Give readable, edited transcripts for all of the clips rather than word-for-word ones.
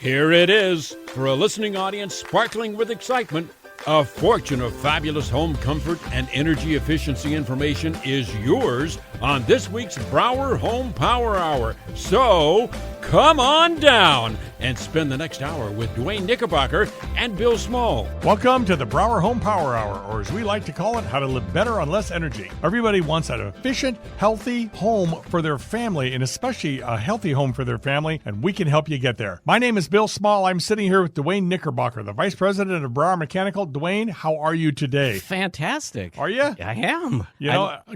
Here it is, for a listening audience sparkling with excitement. A fortune of fabulous home comfort and energy efficiency information is yours on this week's Brower Home Power Hour. So, come on down and spend the next hour with Duane Knickerbocker and Bill Small. Welcome to the Brower Home Power Hour, or as we like to call it, how to live better on less energy. Everybody wants an efficient, healthy home for their family, and especially a healthy home for their family, and we can help you get there. My name is Bill Small. I'm sitting here with Duane Knickerbocker, the Vice President of Brower Mechanical. Duane, how are you today? Fantastic. Are you? I am.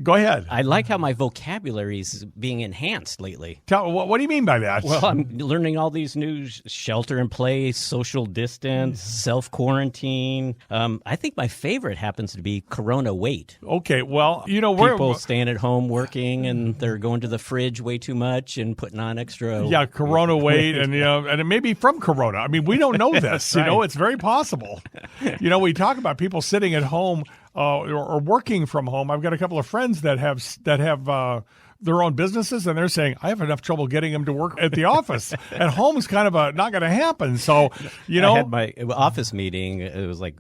Go ahead. I like how my vocabulary is being enhanced lately. What do you mean by that? Well, I'm learning all these new shelter in place, social distance, self-quarantine. I think my favorite happens to be Corona weight. Okay, well, people staying at home working and they're going to the fridge way too much and putting on extra. Yeah, Corona weight, and and it may be from Corona. I mean, we don't know this. Right. It's very possible. We talk about people sitting at home or working from home. I've got a couple of friends that have their own businesses, and they're saying, I have enough trouble getting them to work at the office. At home is kind of not going to happen. So, I had my office meeting. It was like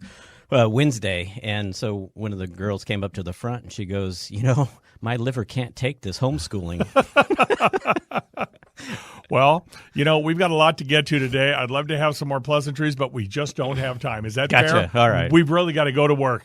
Wednesday, and so one of the girls came up to the front, and she goes, my liver can't take this homeschooling. Well, we've got a lot to get to today. I'd love to have some more pleasantries, but we just don't have time. Is that Gotcha. fair? All right. We've really got to go to work.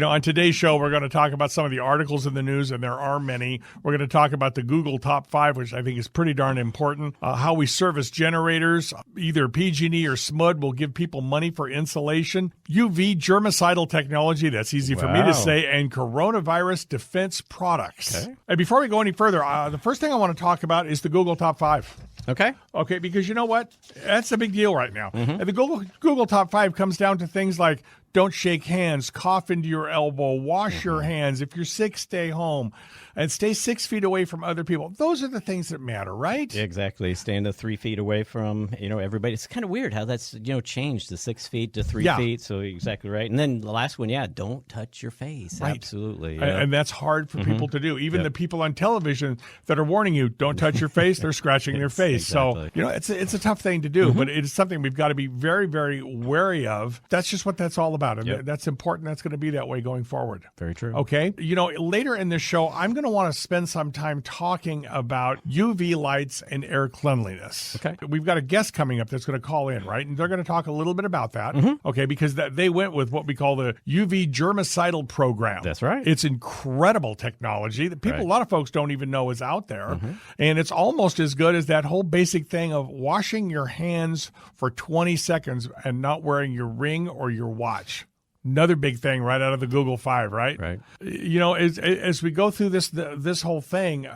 On today's show, we're going to talk about some of the articles in the news, and there are many. We're going to talk about the Google Top 5, which I think is pretty darn important. How we service generators, either PG&E or SMUD will give people money for insulation. UV germicidal technology, that's easy for me to say, and coronavirus defense products. Okay. And before we go any further, the first thing I want to talk about is the Google Top 5. Okay, because you know what? That's a big deal right now. Mm-hmm. And the Google Top 5 comes down to things like don't shake hands, cough into your elbow, wash your hands. If you're sick, stay home, and stay 6 feet away from other people. Those are the things that matter, right? Exactly. Staying the 3 feet away from, everybody. It's kind of weird how that's, changed to 6 feet to 3 feet. So exactly right. And then the last one, don't touch your face. Right. Absolutely. Yeah. And that's hard for people to do. Even the people on television that are warning you, don't touch your face, they're scratching their face. Exactly. So, it's a tough thing to do, but it's something we've got to be very, very wary of. That's just what that's all about. And that's important. That's going to be that way going forward. Very true. Okay. Later in this show, I'm going to want to spend some time talking about UV lights and air cleanliness. Okay. We've got a guest coming up that's going to call in, right? And they're going to talk a little bit about that. Mm-hmm. Okay. Because they went with what we call the UV germicidal program. That's right. It's incredible technology that a lot of folks don't even know is out there. Mm-hmm. And it's almost as good as that whole basic thing of washing your hands for 20 seconds and not wearing your ring or your watch. Another big thing right out of the Google 5, right? Right. As we go through this whole thing,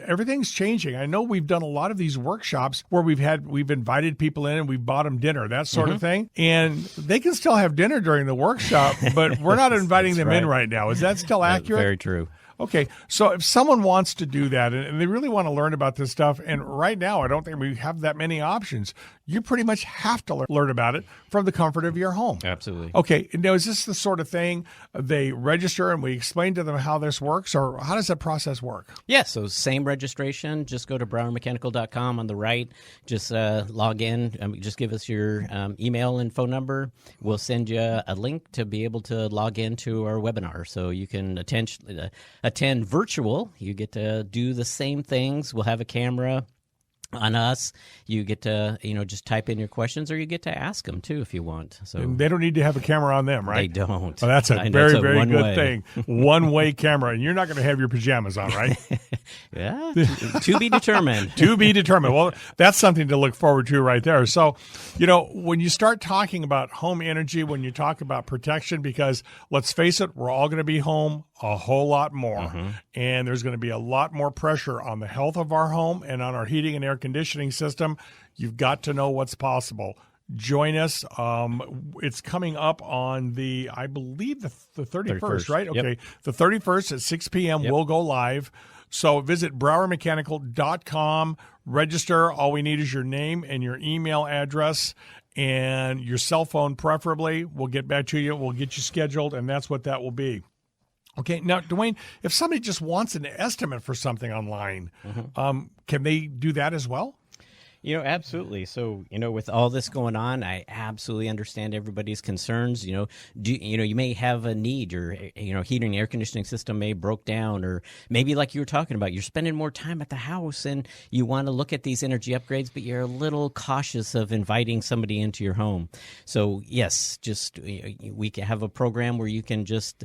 everything's changing. I know we've done a lot of these workshops where we've invited people in and we've bought them dinner, that sort of thing. And they can still have dinner during the workshop, but we're not inviting them in right now. Is that still accurate? Very true. Okay, so if someone wants to do that and they really want to learn about this stuff, and right now I don't think we have that many options, you pretty much have to learn about it from the comfort of your home. Absolutely. Okay, now is this the sort of thing they register and we explain to them how this works, or how does that process work? Yeah, so same registration. Just go to browermechanical.com on the right. Just log in. Just give us your email and phone number. We'll send you a link to be able to log into our webinar, so you can attend virtual. You get to do the same things. We'll have a camera on us. You get to, just type in your questions, or you get to ask them too if you want. So and they don't need to have a camera on them, right? They don't. Well, that's a very, very good thing. One-way camera, and you're not going to have your pajamas on, right? Yeah, to be determined. To be determined. Well, that's something to look forward to right there. So, when you start talking about home energy, when you talk about protection, because let's face it, we're all going to be home a whole lot more. And there's going to be a lot more pressure on the health of our home and on our heating and air conditioning system. You've got to know what's possible. Join us. It's coming up on I believe the 31st, right? Okay. Yep. The 31st at 6 p.m. We'll go live. So visit browermechanical.com, register. All we need is your name and your email address and your cell phone preferably. We'll get back to you. We'll get you scheduled, and that's what that will be. Okay. Now, Duane, if somebody just wants an estimate for something online, can they do that as well? Absolutely. So, with all this going on, I absolutely understand everybody's concerns. You may have a need. Your, heating and air conditioning system may broke down, or maybe like you were talking about, you're spending more time at the house and you want to look at these energy upgrades, but you're a little cautious of inviting somebody into your home. So, yes, we can have a program where you can just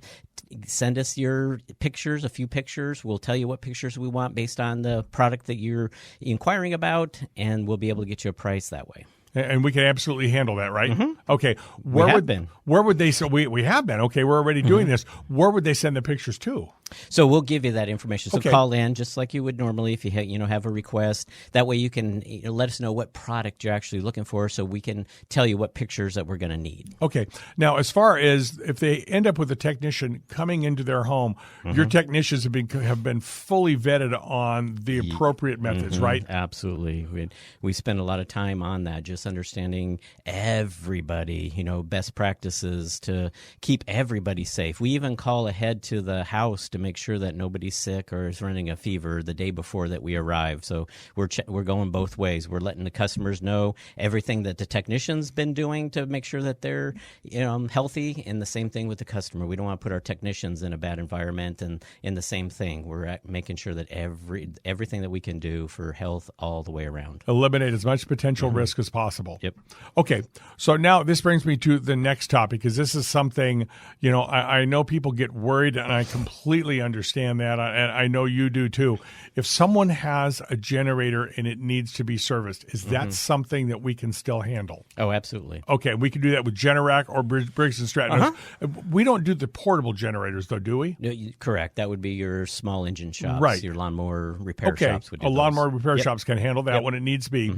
send us your pictures, a few pictures. We'll tell you what pictures we want based on the product that you're inquiring about, and we'll be able to get you a price that way. And we can absolutely handle that, right? Mm-hmm. Okay. Where would they? So we have been. Okay, we're already doing this. Where would they send the pictures to? So we'll give you that information. So Okay. call in just like you would normally if you have a request. That way you can let us know what product you're actually looking for, so we can tell you what pictures that we're going to need. Okay. Now, as far as if they end up with a technician coming into their home, your technicians have been fully vetted on the appropriate methods, right? Absolutely. We spend a lot of time on that, just understanding everybody, best practices to keep everybody safe. We even call ahead to the house to make sure that nobody's sick or is running a fever the day before that we arrive. So we're going both ways. We're letting the customers know everything that the technician's been doing to make sure that they're healthy, and the same thing with the customer. We don't want to put our technicians in a bad environment, and in the same thing, we're making sure that everything that we can do for health all the way around. Eliminate as much potential risk as possible. Yep. Okay. So now this brings me to the next topic, because this is something, I know people get worried, and I completely understand that, and I know you do too. If someone has a generator and it needs to be serviced, is that something that we can still handle? Oh, absolutely. Okay, we can do that with Generac or Briggs & Stratton. We don't do the portable generators, though, do we? No, correct. That would be your small engine shops, Right. Your lawnmower repair shops would do lawnmower those. repair shops can handle that when it needs to be.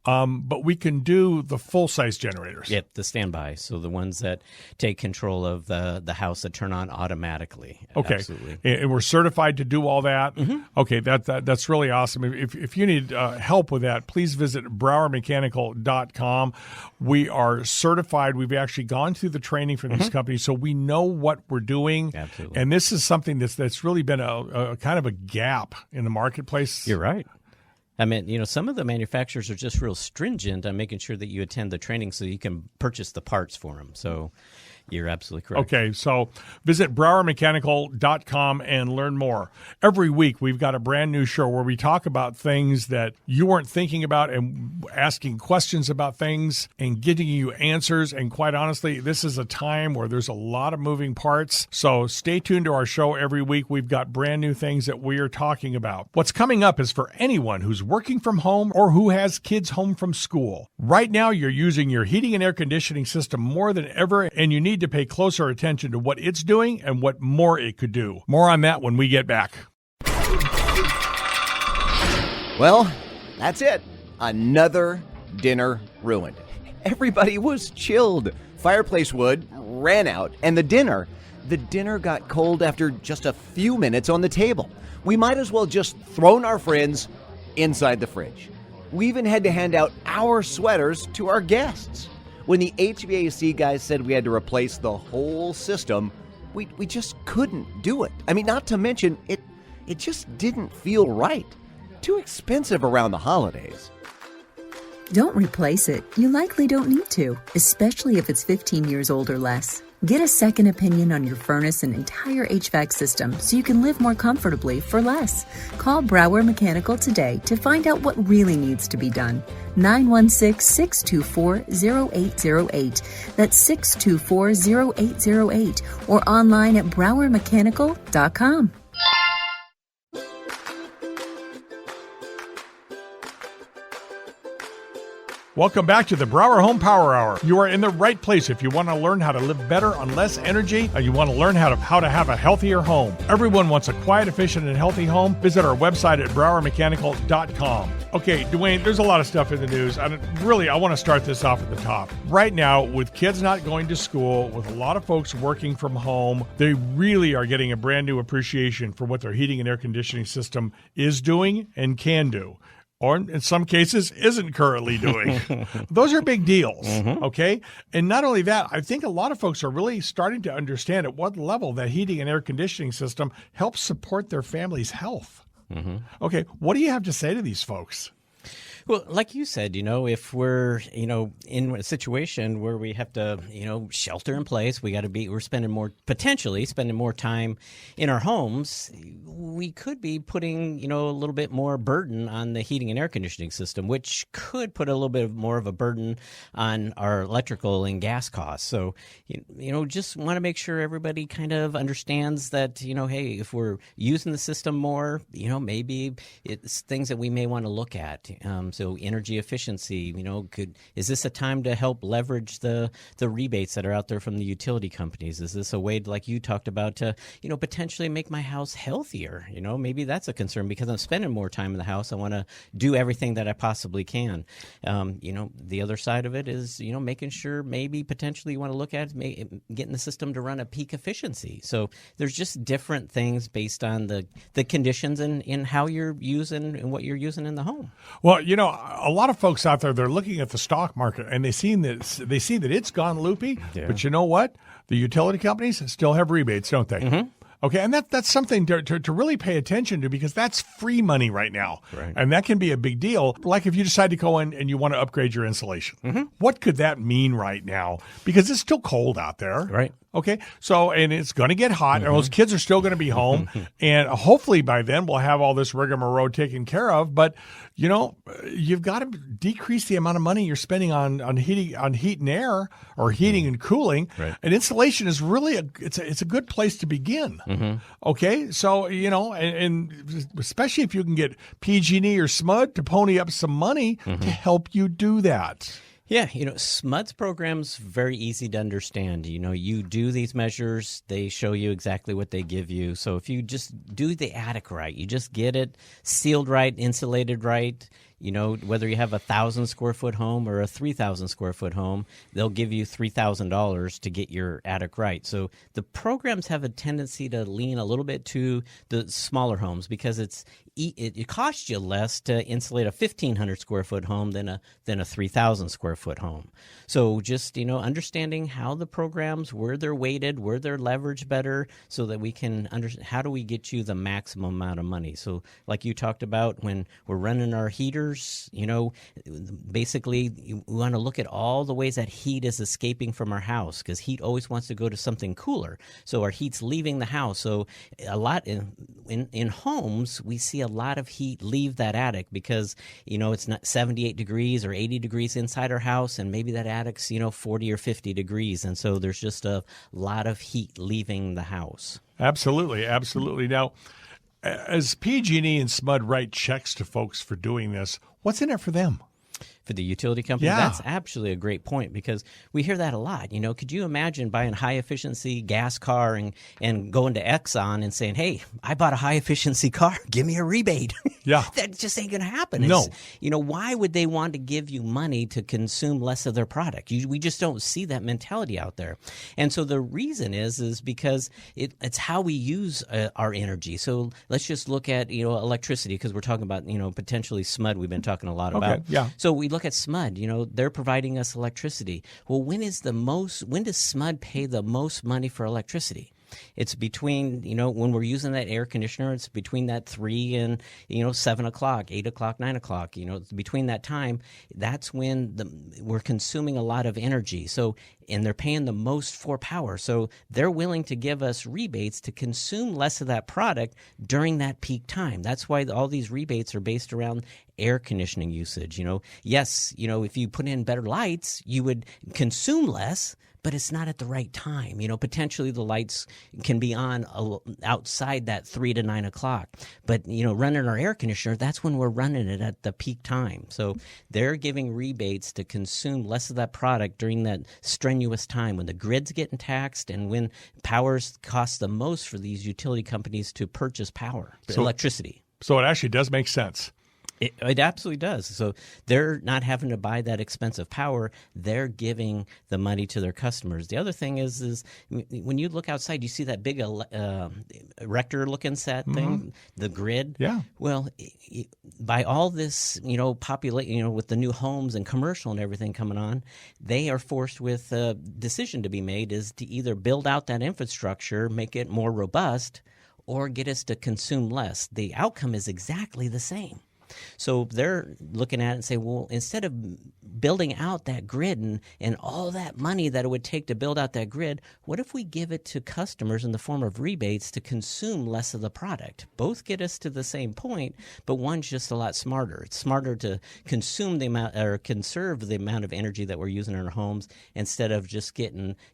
But we can do the full-size generators. Yep, the standby. So the ones that take control of the house that turn on automatically. Okay. Absolutely. And we're certified to do all that. Okay, that's really awesome. If you need help with that, please visit browermechanical.com. We are certified. We've actually gone through the training for these companies, so we know what we're doing. Absolutely. And this is something that's really been a kind of a gap in the marketplace. You're right. I mean, some of the manufacturers are just real stringent on making sure that you attend the training so you can purchase the parts for them. So you're absolutely correct. Okay, so visit browermechanical.com and learn more. Every week, we've got a brand new show where we talk about things that you weren't thinking about and asking questions about things and getting you answers. And quite honestly, this is a time where there's a lot of moving parts. So stay tuned to our show every week. We've got brand new things that we are talking about. What's coming up is for anyone who's working from home or who has kids home from school. Right now, you're using your heating and air conditioning system more than ever, and you need to pay closer attention to what it's doing and what more it could do. More on that when we get back. Well, that's it. Another dinner ruined. Everybody was chilled. Fireplace wood ran out, and the dinner got cold after just a few minutes on the table. We might as well just thrown our friends inside the fridge. We even had to hand out our sweaters to our guests. When the HVAC guys said we had to replace the whole system, we just couldn't do it. I mean, not to mention, it just didn't feel right. Too expensive around the holidays. Don't replace it. You likely don't need to, especially if it's 15 years old or less. Get a second opinion on your furnace and entire HVAC system so you can live more comfortably for less. Call Brower Mechanical today to find out what really needs to be done. 916-624-0808. That's 624-0808 or online at browermechanical.com. Welcome back to the Brower Home Power Hour. You are in the right place if you want to learn how to live better on less energy, and you want to learn how to have a healthier home. Everyone wants a quiet, efficient, and healthy home. Visit our website at browermechanical.com. Okay, Duane, there's a lot of stuff in the news. I want to start this off at the top. Right now, with kids not going to school, with a lot of folks working from home, they really are getting a brand new appreciation for what their heating and air conditioning system is doing and can do, or in some cases isn't currently doing. Those are big deals, okay? And not only that, I think a lot of folks are really starting to understand at what level that heating and air conditioning system helps support their family's health. Okay, what do you have to say to these folks? Well, like you said, if we're, in a situation where we have to, shelter in place, we're potentially spending more time in our homes, we could be putting, a little bit more burden on the heating and air conditioning system, which could put a little bit more of a burden on our electrical and gas costs. So, just want to make sure everybody kind of understands that, hey, if we're using the system more, maybe it's things that we may want to look at. So energy efficiency, is this a time to help leverage the rebates that are out there from the utility companies? Is this a way, like you talked about, to, potentially make my house healthier? Maybe that's a concern because I'm spending more time in the house. I want to do everything that I possibly can. The other side of it is, making sure maybe potentially you want to look at getting the system to run at peak efficiency. So there's just different things based on the conditions and in how you're using and what you're using in the home. Well, a lot of folks out there, they're looking at the stock market and they see that it's gone loopy. Yeah. But you know what? The utility companies still have rebates, don't they? Mm-hmm. Okay, and that's something to really pay attention to because that's free money right now. Right. And that can be a big deal. Like if you decide to go in and you want to upgrade your insulation. Mm-hmm. What could that mean right now? Because it's still cold out there. Right. Okay, so, and it's going to get hot, and those kids are still going to be home, and hopefully by then we'll have all this rigmarole taken care of, but, you've got to decrease the amount of money you're spending on heat and air, or heating and cooling, right. And insulation is really, it's a good place to begin, okay? So, and especially if you can get PG&E or SMUD to pony up some money to help you do that. Yeah, SMUD's program's very easy to understand. You do these measures, they show you exactly what they give you. So if you just do the attic right, you just get it sealed right, insulated right, whether you have a 1,000 square foot home or a 3,000 square foot home, they'll give you $3,000 to get your attic right. So the programs have a tendency to lean a little bit to the smaller homes because it costs you less to insulate a 1,500 square foot home than a 3,000 square foot home. So just understanding how the programs, where they're weighted, where they're leveraged better, so that we can understand how do we get you the maximum amount of money. So like you talked about when we're running our heaters, basically we want to look at all the ways that heat is escaping from our house because heat always wants to go to something cooler. So our heat's leaving the house. So a lot in homes we see a lot of heat leave that attic because it's not 78 degrees or 80 degrees inside our house, and maybe that attic's 40 or 50 degrees, and so there's just a lot of heat leaving the house. Absolutely. Now, as PG&E and SMUD write checks to folks for doing this, what's in it for them? For the utility company, that's actually a great point because we hear that a lot. Could you imagine buying a high-efficiency gas car and going to Exxon and saying, hey, I bought a high-efficiency car, give me a rebate? Yeah. That just ain't going to happen. No. Why would they want to give you money to consume less of their product? We just don't see that mentality out there. And so the reason is because it's how we use our energy. So let's just look at, electricity because we're talking about, potentially SMUD we've been talking a lot about. Yeah. So we look at SMUD, they're providing us electricity. Well, when does SMUD pay the most money for electricity? It's between, when we're using that air conditioner, it's between that 3 and, 7 o'clock, 8 o'clock, 9 o'clock, between that time, that's when we're consuming a lot of energy. So, and they're paying the most for power. So they're willing to give us rebates to consume less of that product during that peak time. That's why all these rebates are based around air conditioning usage. Yes, if you put in better lights, you would consume less, but it's not at the right time. Potentially the lights can be on outside that 3 to 9 o'clock. But, running our air conditioner, that's when we're running it at the peak time. So they're giving rebates to consume less of that product during that strenuous time when the grid's getting taxed and when power costs the most for these utility companies to purchase power, electricity. So it actually does make sense. It absolutely does. So they're not having to buy that expensive power. They're giving the money to their customers. The other thing is when you look outside, you see that big erector-looking set thing, the grid. Yeah. Well, by all this, populate, with the new homes and commercial and everything coming on, they are forced with a decision to be made is to either build out that infrastructure, make it more robust, or get us to consume less. The outcome is exactly the same. So they're looking at it and say, well, instead of building out that grid and all that money that it would take to build out that grid, what if we give it to customers in the form of rebates to consume less of the product? Both get us to the same point, but one's just a lot smarter. It's smarter to consume the amount or conserve the amount of energy that we're using in our homes instead of just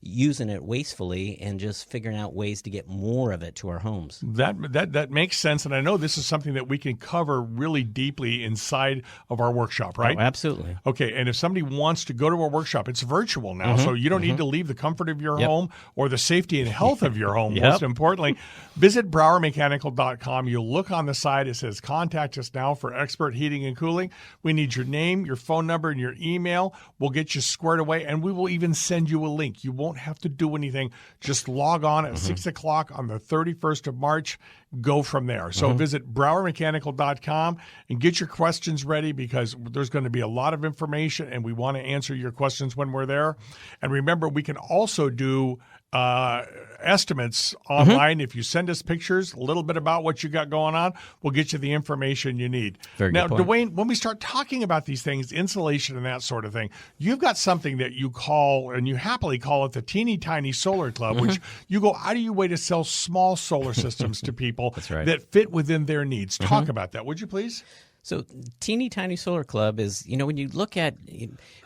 using it wastefully and just figuring out ways to get more of it to our homes. That makes sense, and I know this is something that we can cover really deeply inside of our workshop, right? Oh, absolutely. Okay, and if somebody wants to go to a workshop, it's virtual now, so you don't need to leave the comfort of your home or the safety and health of your home. Most importantly, visit BrowerMechanical.com. You'll look on the side. It says, contact us now for expert heating and cooling. We need your name, your phone number, and your email. We'll get you squared away, and we will even send you a link. You won't have to do anything. Just log on at 6 o'clock on the 31st of March. Go from there. So visit BrowerMechanical.com and get your questions ready, because there's going to be a lot of information and we want to answer your questions when we're there. And remember, we can also do estimates online. If you send us pictures, a little bit about what you got going on, we'll get you the information you need. Now, Duane, when we start talking about these things, insulation and that sort of thing, you've got something that you call, and you happily call it the Teeny Tiny Solar Club, which you go out of your way to sell small solar systems to people that fit within their needs. Talk about that, would you please? So Teeny Tiny Solar Club is, when you look at,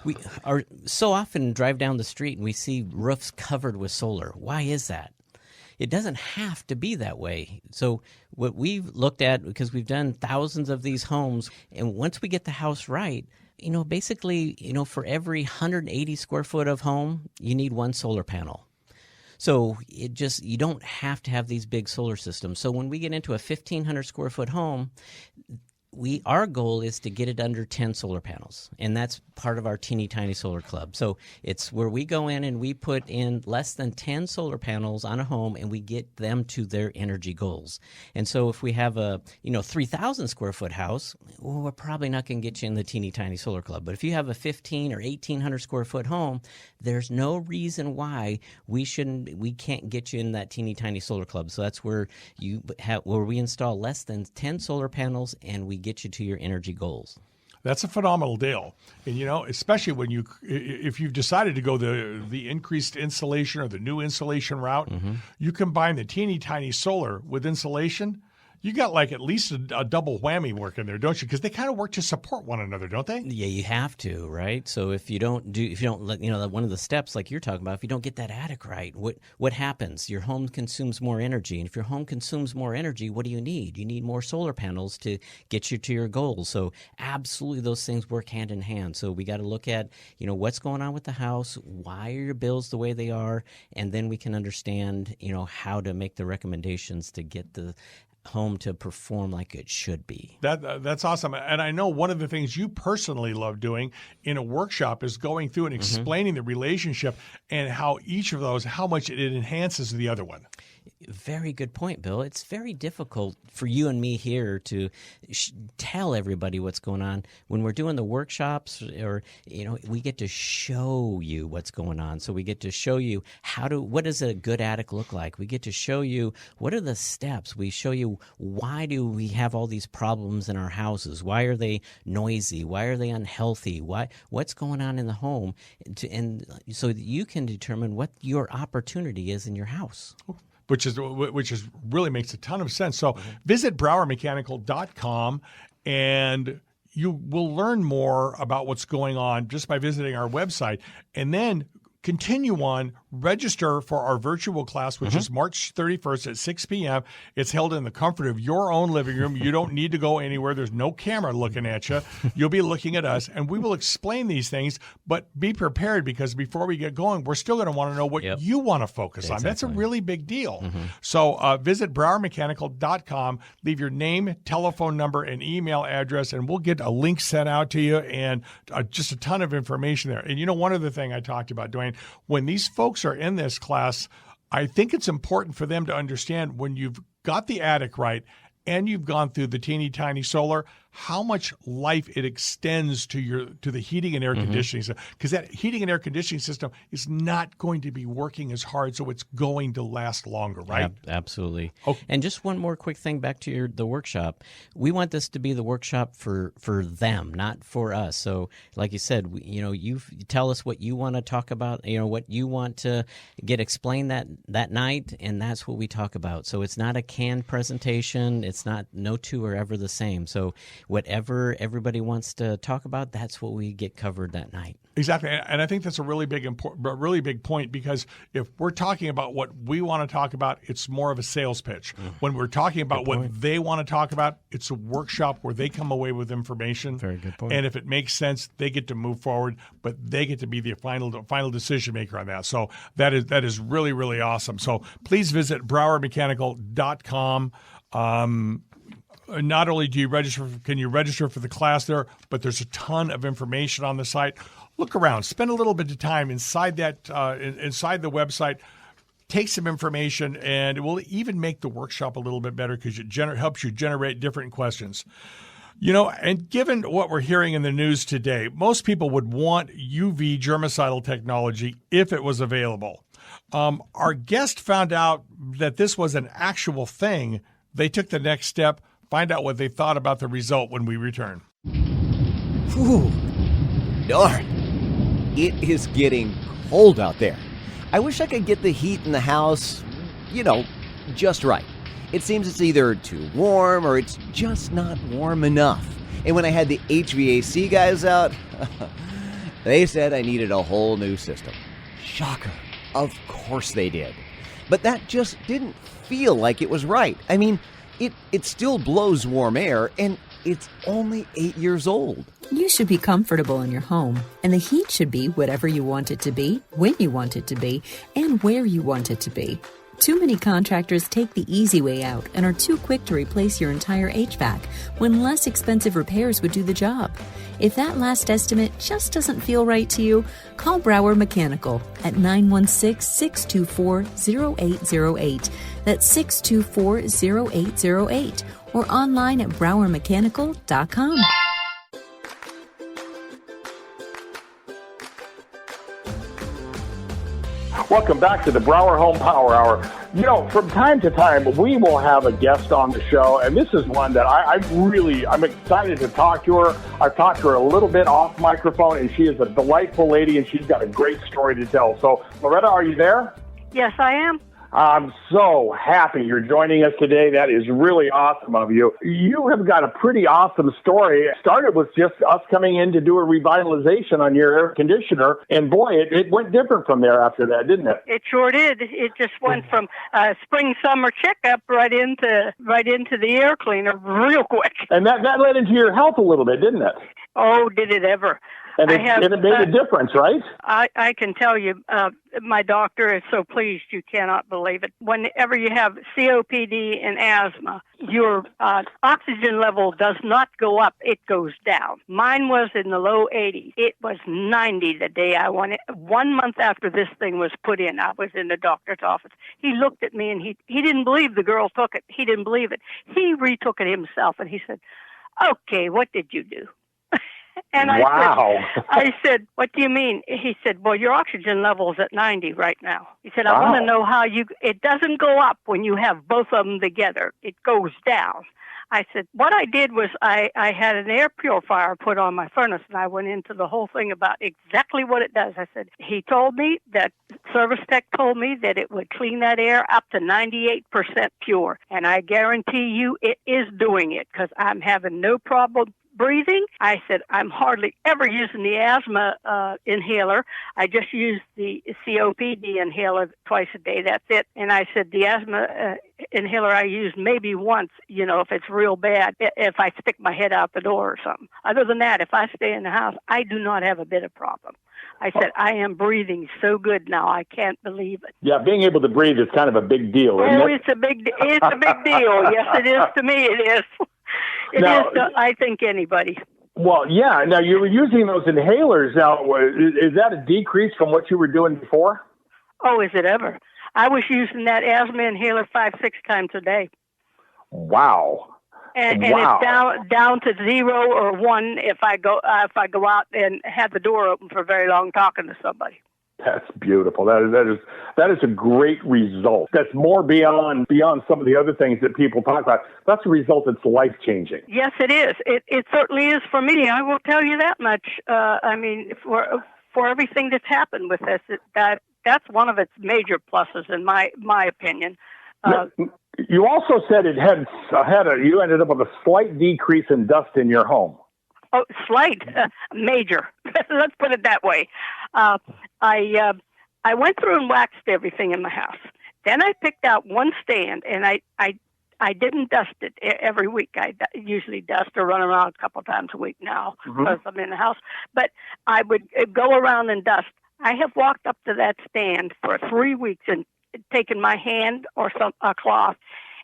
we are so often drive down the street and we see roofs covered with solar. Why is that? It doesn't have to be that way. So what we've looked at, because we've done thousands of these homes, and once we get the house right, basically, for every 180 square foot of home, you need one solar panel. So you don't have to have these big solar systems. So when we get into a 1,500 square foot home, our goal is to get it under 10 solar panels, and that's part of our Teeny Tiny Solar Club. So it's where we go in and we put in less than 10 solar panels on a home, and we get them to their energy goals. And so if we have a 3,000 square foot house, we're probably not going to get you in the Teeny Tiny Solar Club. But if you have a 1,500 or 1,800 square foot home, there's no reason why we can't get you in that Teeny Tiny Solar Club. So that's where where we install less than 10 solar panels and we get you to your energy goals. That's a phenomenal deal. And, especially when if you've decided to go the increased insulation or the new insulation route, you combine the Teeny Tiny Solar with insulation, you got like at least a double whammy working there, don't you? Because they kind of work to support one another, don't they? Yeah, you have to, right? So if you don't let, one of the steps like you're talking about, if you don't get that attic right, what happens? Your home consumes more energy. And if your home consumes more energy, what do you need? You need more solar panels to get you to your goals. So absolutely those things work hand in hand. So we got to look at, what's going on with the house, why are your bills the way they are, and then we can understand, how to make the recommendations to get the home to perform like it should be. That's awesome. And I know one of the things you personally love doing in a workshop is going through and explaining the relationship and how each of those, how much it enhances the other one. Very good point, Bill. It's very difficult for you and me here to tell everybody what's going on. When we're doing the workshops, or we get to show you what's going on. So we get to show you what does a good attic look like. We get to show you what are the steps. We show you why do we have all these problems in our houses. Why are they noisy? Why are they unhealthy? What's going on in the home? And so that you can determine what your opportunity is in your house. Which really makes a ton of sense. So visit BrowerMechanical.com and you will learn more about what's going on just by visiting our website. And then continue on, register for our virtual class, which is March 31st at 6 p.m. It's held in the comfort of your own living room. You don't need to go anywhere. There's no camera looking at you. You'll be looking at us, and we will explain these things, but be prepared, because before we get going, we're still going to want to know what you want to focus on. That's a really big deal. So visit BrowerMechanical.com, leave your name, telephone number, and email address, and we'll get a link sent out to you and just a ton of information there. And one other thing I talked about, Duane, when these folks are in this class, I think it's important for them to understand when you've got the attic right and you've gone through the teeny tiny solar, how much life it extends to the heating and air conditioning system. Because that heating and air conditioning system is not going to be working as hard, so it's going to last longer, right? Absolutely. Okay. And just one more quick thing back to the workshop. We want this to be the workshop for them, not for us. So like you said, you tell us what you want to talk about, what you want to get explained that night, and that's what we talk about. So it's not a canned presentation. It's not, no two are ever the same. So whatever everybody wants to talk about, that's what we get covered that night. Exactly, and I think that's a really big point, because if we're talking about what we want to talk about, it's more of a sales pitch. When we're talking about what they want to talk about, it's a workshop where they come away with information. Very good point. And if it makes sense, they get to move forward, but they get to be the final decision maker on that. So that is really, really awesome. So please visit browermechanical.com. Not only can you register for the class there, but there's a ton of information on the site. Look around, spend a little bit of time inside inside the website. Take some information, and it will even make the workshop a little bit better, because it helps you generate different questions. And given what we're hearing in the news today, most people would want UV germicidal technology if it was available. Our guest found out that this was an actual thing. They took the next step. Find out what they thought about the result when we return. Whew. Darn. It is getting cold out there. I wish I could get the heat in the house, just right. It seems it's either too warm or it's just not warm enough. And when I had the HVAC guys out, they said I needed a whole new system. Shocker. Of course they did. But that just didn't feel like it was right. I mean, it still blows warm air, and it's only 8 years old. You should be comfortable in your home, and the heat should be whatever you want it to be, when you want it to be, and where you want it to be. Too many contractors take the easy way out and are too quick to replace your entire HVAC when less expensive repairs would do the job. If that last estimate just doesn't feel right to you, call Brower Mechanical at 916-624-0808. That's 624-0808, or online at browermechanical.com. Welcome back to the Brower Home Power Hour. From time to time, we will have a guest on the show, and this is one that I'm excited to talk to her. I've talked to her a little bit off microphone, and she is a delightful lady, and she's got a great story to tell. So, Loretta, are you there? Yes, I am. I'm so happy you're joining us today. That is really awesome of you. You have got a pretty awesome story. It started with just us coming in to do a revitalization on your air conditioner, and boy, it went different from there after that, didn't it? It sure did. It just went from spring summer checkup right into the air cleaner real quick. And that led into your health a little bit, didn't it? Oh, did it ever? And it made a difference, right? I can tell you, my doctor is so pleased you cannot believe it. Whenever you have COPD and asthma, your oxygen level does not go up, it goes down. Mine was in the low 80s. It was 90 the day I won it. 1 month after this thing was put in, I was in the doctor's office. He looked at me, and he didn't believe the girl took it. He didn't believe it. He retook it himself, and he said, "Okay, what did you do?" And I said, "What do you mean?" He said, "Well, your oxygen level's at 90 right now." He said, "I want to know how it doesn't go up when you have both of them together. It goes down." I said, what I did was I had an air purifier put on my furnace, and I went into the whole thing about exactly what it does. I said, he told me that service tech told me that it would clean that air up to 98% pure. And I guarantee you it is doing it, because I'm having no problem breathing. I said, I'm hardly ever using the asthma inhaler. I just use the COPD inhaler twice a day. That's it. And I said, the asthma inhaler I use maybe once, if it's real bad, if I stick my head out the door or something. Other than that, if I stay in the house, I do not have a bit of problem. I said, I am breathing so good now, I can't believe it. Yeah, being able to breathe is kind of a big deal, isn't it? It's a big deal. Yes, it is to me. It is. It is to, I think, anybody. Well, yeah. Now, you were using those inhalers. Now, is that a decrease from what you were doing before? Oh, is it ever? I was using that asthma inhaler 5-6 times a day. Wow. And Wow. it's down to 0 or 1 if I go out and have the door open for very long talking to somebody. That's beautiful. That is a great result. That's more beyond some of the other things that people talk about. That's a result that's life changing. Yes, it is. It certainly is for me. I will tell you that much. I mean, for everything that's happened with this, that's one of its major pluses in my opinion. You also said you ended up with a slight decrease in dust in your home. Oh, slight, major. Let's put it that way. I went through and waxed everything in my house. Then I picked out one stand, and I didn't dust it every week. I usually dust or run around a couple times a week now because I'm in the house. But I would go around and dust. I have walked up to that stand for 3 weeks and taken my hand or a cloth,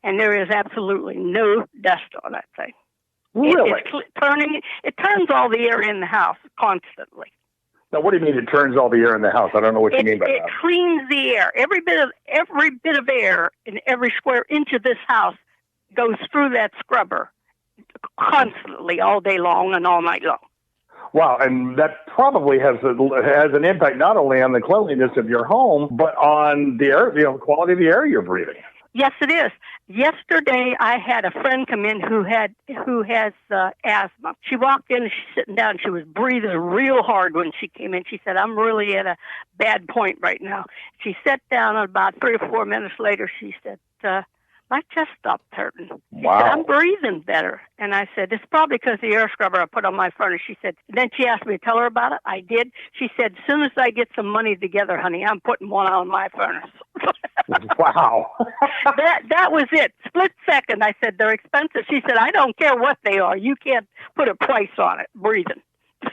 and there is absolutely no dust on that thing. Really? It turns all the air in the house constantly. Now, what do you mean it turns all the air in the house? I don't know what you mean by that. It cleans the air. Every bit of air in every square inch of this house goes through that scrubber constantly, all day long and all night long. Wow, and that probably has an impact not only on the cleanliness of your home, but on the air, the quality of the air you're breathing. Yes, it is. Yesterday, I had a friend come in who has asthma. She walked in and she's sitting down. She was breathing real hard when she came in. She said, "I'm really at a bad point right now." She sat down, and about 3 or 4 minutes later, she said, "My chest stopped hurting." She said, "I'm breathing better." And I said, "It's probably because the air scrubber I put on my furnace." She said, then she asked me to tell her about it. I did. She said, "As soon as I get some money together, honey, I'm putting one on my furnace." Wow. That was it. Split second. I said, "They're expensive." She said, "I don't care what they are. You can't put a price on it." Breathing.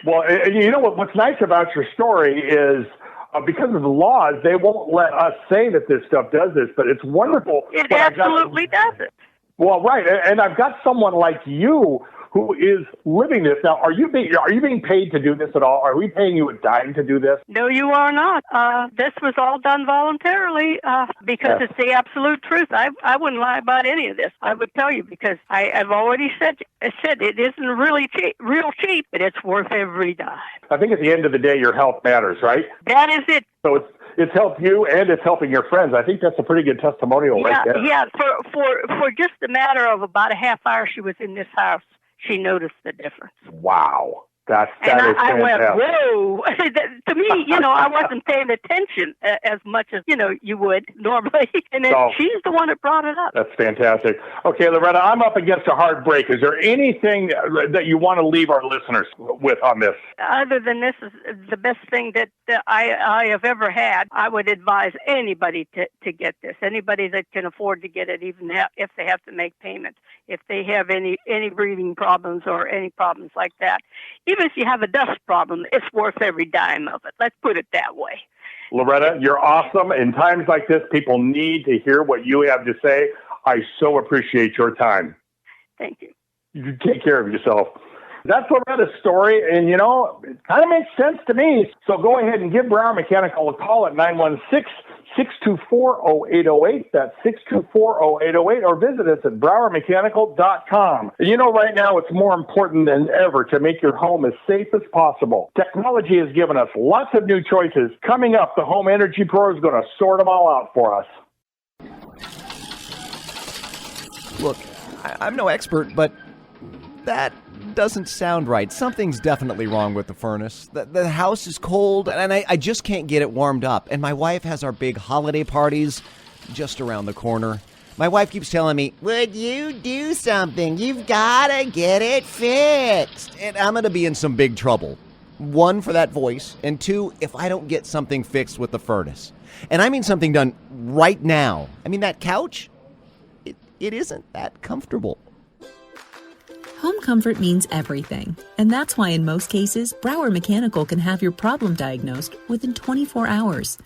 Well, you know what's nice about your story is because of the laws, they won't let us say that this stuff does this, but it's wonderful. It absolutely does it. Well, right, and I've got someone like you who is living this. Now, are you being paid to do this at all? Are we paying you a dime to do this? No, you are not. This was all done voluntarily because it's the absolute truth. I wouldn't lie about any of this. I would tell you because I've already said it isn't really real cheap, but it's worth every dime. I think at the end of the day, your health matters, right? That is it. So it's helped you and it's helping your friends. I think that's a pretty good testimonial right there. Yeah, for just a matter of about a half hour she was in this house, she noticed the difference. Wow. That is I fantastic. went, whoa. To me, I wasn't paying attention as much as, you would normally. And then she's the one that brought it up. That's fantastic. Okay, Loretta, I'm up against a hard break. Is there anything that you want to leave our listeners with on this? Other than this is the best thing that I have ever had, I would advise anybody to get this. Anybody that can afford to get it, even if they have to make payments. If they have any breathing problems or any problems like that. Even if you have a dust problem, it's worth every dime of it. Let's put it that way. Loretta, you're awesome. In times like this, people need to hear what you have to say. I so appreciate your time. Thank you. You take care of yourself. That's Loretta's story, and, it kind of makes sense to me. So go ahead and give Brower Mechanical a call at 916-624-0808. That's 624-0808, or visit us at browermechanical.com. Right now it's more important than ever to make your home as safe as possible. Technology has given us lots of new choices. Coming up, the Home Energy Pro is going to sort them all out for us. Look, I'm no expert, but that doesn't sound right. Something's definitely wrong with the furnace. The house is cold, and I just can't get it warmed up. And my wife has our big holiday parties just around the corner. My wife keeps telling me, "Would you do something? You've got to get it fixed." And I'm going to be in some big trouble. 1, for that voice, and 2, if I don't get something fixed with the furnace. And I mean something done right now. I mean, that couch, it isn't that comfortable. Home comfort means everything, and that's why in most cases, Brower Mechanical can have your problem diagnosed within 24 hours.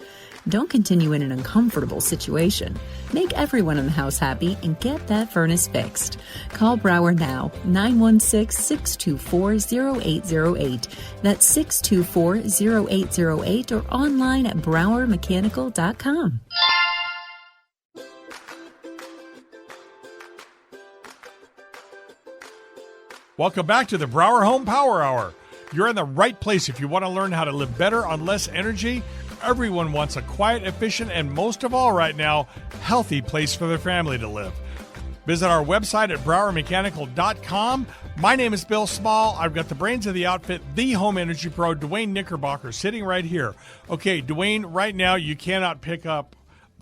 Don't continue in an uncomfortable situation. Make everyone in the house happy and get that furnace fixed. Call Brower now, 916-624-0808. That's 624-0808, or online at browermechanical.com. Welcome back to the Brower Home Power Hour. You're in the right place if you want to learn how to live better on less energy. Everyone wants a quiet, efficient, and most of all right now, healthy place for their family to live. Visit our website at browermechanical.com. My name is Bill Small. I've got the brains of the outfit, the home energy pro, Duane Knickerbocker, sitting right here. Okay, Duane, right now you cannot pick up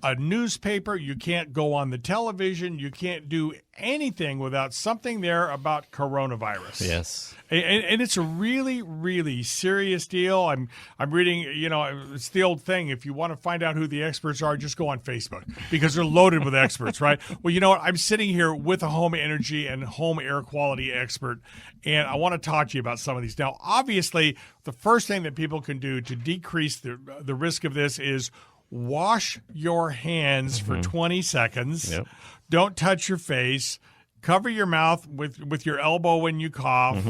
a newspaper. You can't go on the television. You can't do anything without something there about coronavirus. Yes. And it's a really, really serious deal. I'm reading, it's the old thing. If you want to find out who the experts are, just go on Facebook because they're loaded with experts, right? Well, you know what? I'm sitting here with a home energy and home air quality expert, and I want to talk to you about some of these. Now, obviously, the first thing that people can do to decrease the risk of this is wash your hands for 20 seconds. Yep. Don't touch your face. Cover your mouth with your elbow when you cough.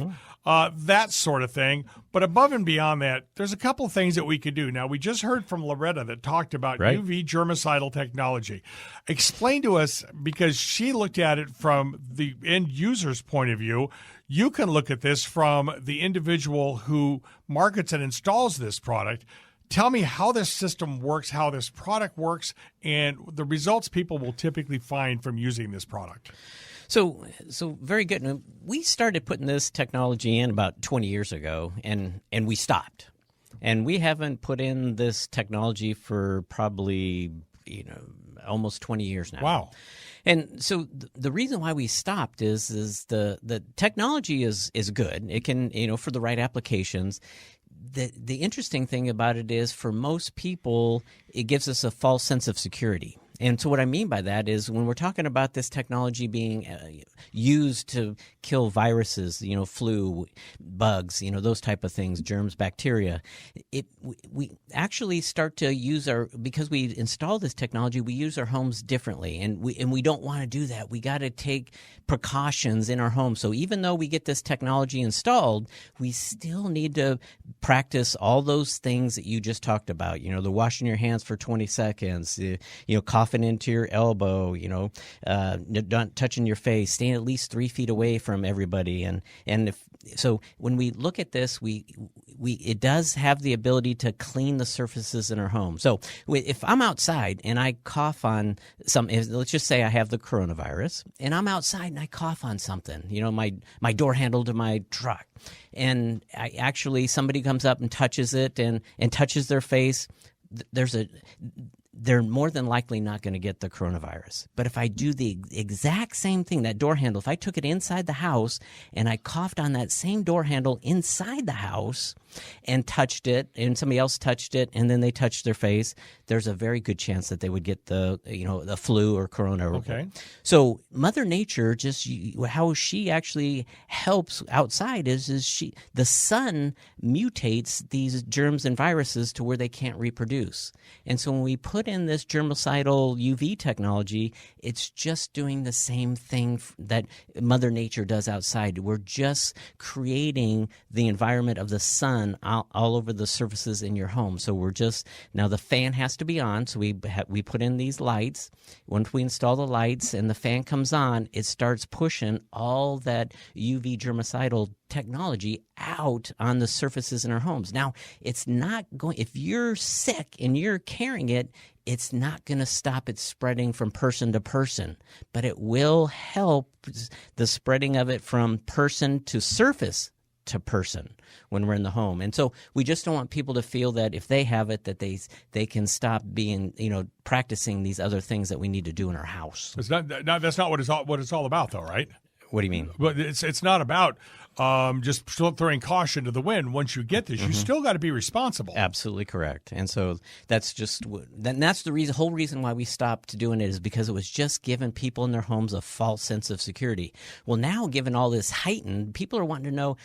That sort of thing. But above and beyond that, there's a couple of things that we could do. Now, we just heard from Loretta that talked about UV germicidal technology. Explain to us, because she looked at it from the end user's point of view. You can look at this from the individual who markets and installs this product. Tell me how this system works, how this product works, and the results people will typically find from using this product. So very good. And we started putting this technology in about 20 years ago, and we stopped. And we haven't put in this technology for probably, almost 20 years now. Wow. And so the reason why we stopped is the technology is good. It can, for the right applications. The interesting thing about it is, for most people, it gives us a false sense of security. And so what I mean by that is, when we're talking about this technology being used to kill viruses, flu, bugs, those type of things, germs, bacteria, we actually start to use because we install this technology, we use our homes differently, and we don't want to do that. We got to take precautions in our home. So even though we get this technology installed, we still need to practice all those things that you just talked about. The washing your hands for 20 seconds, coughing into your elbow, not touching your face, staying at least 3 feet away from everybody. And so when we look at this, it does have the ability to clean the surfaces in our home. So if I'm outside and I cough on let's just say I have the coronavirus, and I'm outside and I cough on something, my door handle to my truck, and somebody comes up and touches it and touches their face, they're more than likely not going to get the coronavirus. But if I do the exact same thing, that door handle, if I took it inside the house and I coughed on that same door handle inside the house and touched it, and somebody else touched it, and then they touched their face, there's a very good chance that they would get the flu or corona. Okay. So Mother Nature, just how she actually helps outside is the sun mutates these germs and viruses to where they can't reproduce. And so when we put in this germicidal UV technology, it's just doing the same thing that Mother Nature does outside. We're just creating the environment of the sun all over the surfaces in your home. So now the fan has to be on, so we put in these lights. Once we install the lights and the fan comes on, it starts pushing all that UV germicidal technology out on the surfaces in our homes. Now, it's not going, if you're sick and you're carrying it, it's not going to stop it spreading from person to person, but it will help the spreading of it from person to surface to person when we're in the home. And so we just don't want people to feel that if they have it, that they can stop being, practicing these other things that we need to do in our house. That's not what it's all about, though, right? What do you mean? But it's not about just throwing caution to the wind. Once you get this, you still got to be responsible. Absolutely correct. And so that's the whole reason why we stopped doing it, is because it was just giving people in their homes a false sense of security. Well, now, given all this heightened, people are wanting to know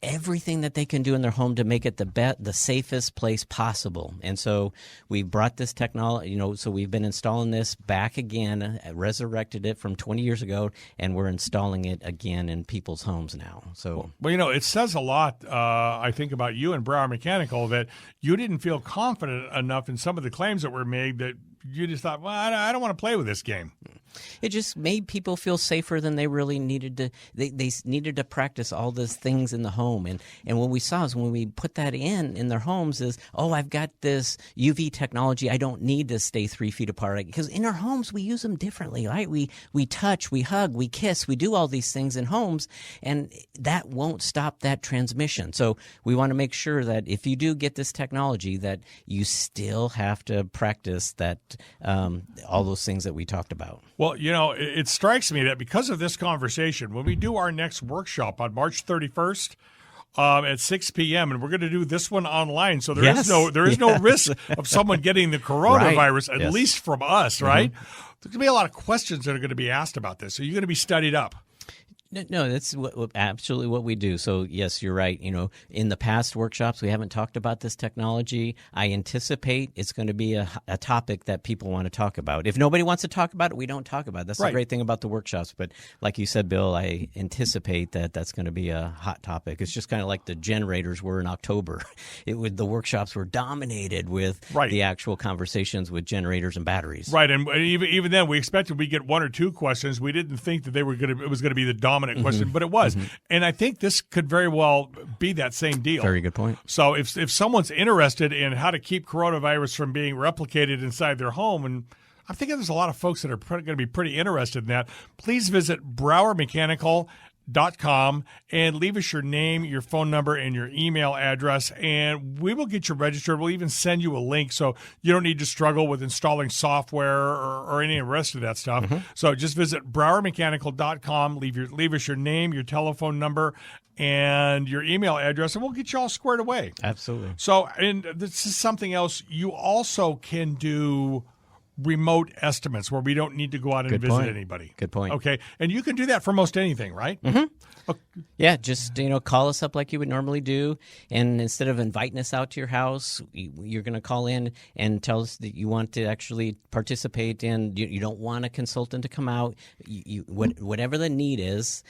everything that they can do in their home to make it the safest place possible. And so we brought this technology, so we've been installing this back again, resurrected it from 20 years ago, and we're installing it again in people's homes now. So, well, it says a lot, I think, about you and Brower Mechanical, that you didn't feel confident enough in some of the claims that were made that you just thought, well, I don't want to play with this game. It just made people feel safer than they really needed to. They needed to practice all those things in the home. And what we saw is when we put that in their homes is, oh, I've got this UV technology. I don't need to stay 3 feet apart. Because in our homes, we use them differently, right? We touch, we hug, we kiss, we do all these things in homes, and that won't stop that transmission. So we want to make sure that if you do get this technology, that you still have to practice that all those things that we talked about. Well, it strikes me that because of this conversation, when we do our next workshop on March 31st at 6 p.m., and we're going to do this one online, so there is no risk of someone getting the coronavirus, right. at least from us, right? There's going to be a lot of questions that are going to be asked about this, so you're going to be studied up. No, that's absolutely what we do. So, yes, you're right. In the past workshops, we haven't talked about this technology. I anticipate it's going to be a topic that people want to talk about. If nobody wants to talk about it, we don't talk about it. That's the great thing about the workshops. But like you said, Bill, I anticipate that that's going to be a hot topic. It's just kind of like the generators were in October. The workshops were dominated with the actual conversations with generators and batteries. Right, and even then, we expected we'd get 1 or 2 questions. We didn't think that it was going to be the dominant question, but it was. And I think this could very well be that same deal. Very good point. So if someone's interested in how to keep coronavirus from being replicated inside their home, and I'm thinking there's a lot of folks that are going to be pretty interested in that, please visit browermechanical.com and leave us your name, your phone number, and your email address, and we will get you registered. We'll even send you a link so you don't need to struggle with installing software or any of the rest of that stuff. So just visit browermechanical.com, leave us your name, your telephone number, and your email address, and we'll get you all squared away. Absolutely. So, and this is something else. You also can do remote estimates where we don't need to go out and visit anybody. Good point. Okay. And you can do that for most anything, right? Okay. Yeah, just call us up like you would normally do, and instead of inviting us out to your house, you're going to call in and tell us that you want to actually participate in. You don't want a consultant to come out. Whatever the need is,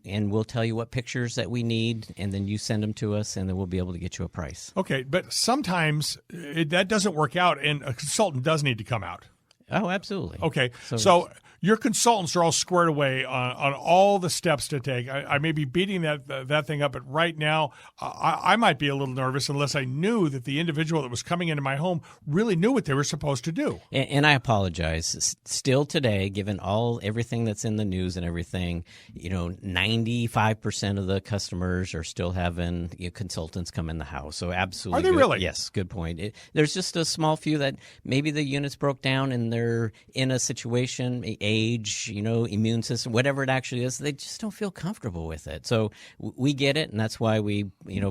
and we'll tell you what pictures that we need, and then you send them to us, and then we'll be able to get you a price. Okay, but sometimes that doesn't work out, and a consultant does need to come out. Oh, absolutely. Okay, so your consultants are all squared away on all the steps to take. I may be beating that thing up, but right now I might be a little nervous unless I knew that the individual that was coming into my home really knew what they were supposed to do. And I apologize. Still today, given everything that's in the news and everything, 95% of the customers are still having consultants come in the house. So absolutely. Are they really? Yes, good point. There's just a small few that maybe the units broke down and they're in a situation, age, immune system, whatever it actually is, they just don't feel comfortable with it. So we get it, and that's why we,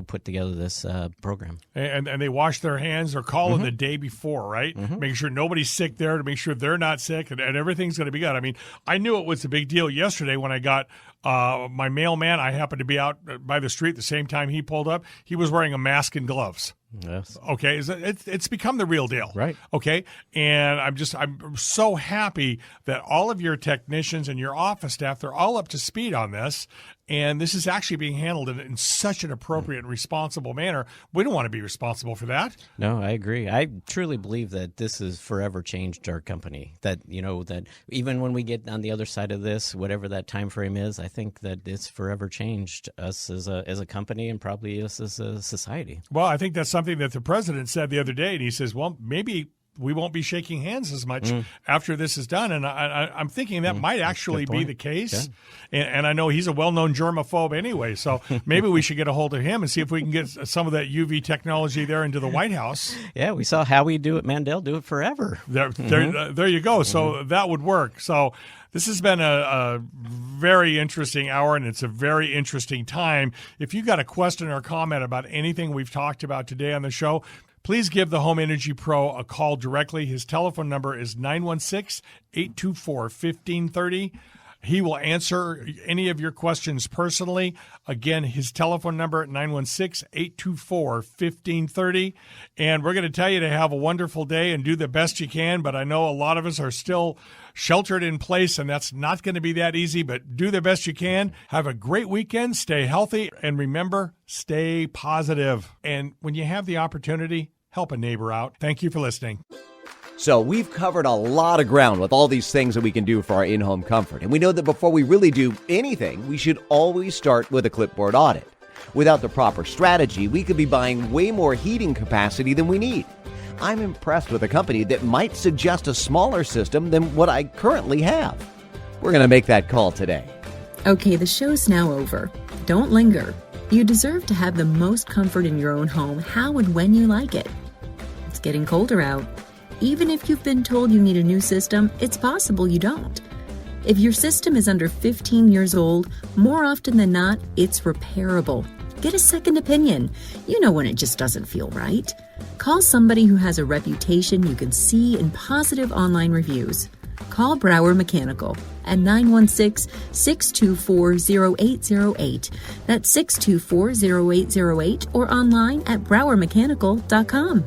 put together this program. And they wash their hands or call in the day before, right? Making sure nobody's sick there, to make sure they're not sick, and everything's going to be good. I mean, I knew it was a big deal yesterday when I got my mailman. I happened to be out by the street the same time he pulled up. He was wearing a mask and gloves. Yes. Okay. It's become the real deal. Right. Okay. And I'm so happy that all of your technicians and your office staff, they're all up to speed on this. And this is actually being handled in such an appropriate and responsible manner. We don't want to be responsible for that. No, I agree. I truly believe that this has forever changed our company. That, that even when we get on the other side of this, whatever that time frame is, I think that it's forever changed us as a company and probably us as a society. Well, I think that's something that the president said the other day, and he says, well, maybe we won't be shaking hands as much after this is done. And I'm thinking that might actually be the case. Yeah. And I know he's a well-known germaphobe anyway, so maybe we should get a hold of him and see if we can get some of that UV technology there into the White House. Yeah, we saw Howie do it, Mandel do it forever. There you go. So that would work. So this has been a very interesting hour, and it's a very interesting time. If you got a question or comment about anything we've talked about today on the show, please give the Home Energy Pro a call directly. His telephone number is 916-824-1530. He will answer any of your questions personally. Again, his telephone number at 916-824-1530. And we're going to tell you to have a wonderful day and do the best you can, but I know a lot of us are still sheltered in place, and that's not going to be that easy, but do the best you can. Have a great weekend. Stay healthy. And remember, stay positive. And when you have the opportunity, help a neighbor out. Thank you for listening. So we've covered a lot of ground with all these things that we can do for our in-home comfort. And we know that before we really do anything, we should always start with a clipboard audit. Without the proper strategy, we could be buying way more heating capacity than we need. I'm impressed with a company that might suggest a smaller system than what I currently have. We're going to make that call today. Okay, the show's now over. Don't linger. You deserve to have the most comfort in your own home how and when you like it. It's getting colder out. Even if you've been told you need a new system, it's possible you don't. If your system is under 15 years old, more often than not, it's repairable. Get a second opinion. You know when it just doesn't feel right. Call somebody who has a reputation you can see in positive online reviews. Call Brower Mechanical at 916-624-0808. That's 624-0808 or online at browermechanical.com.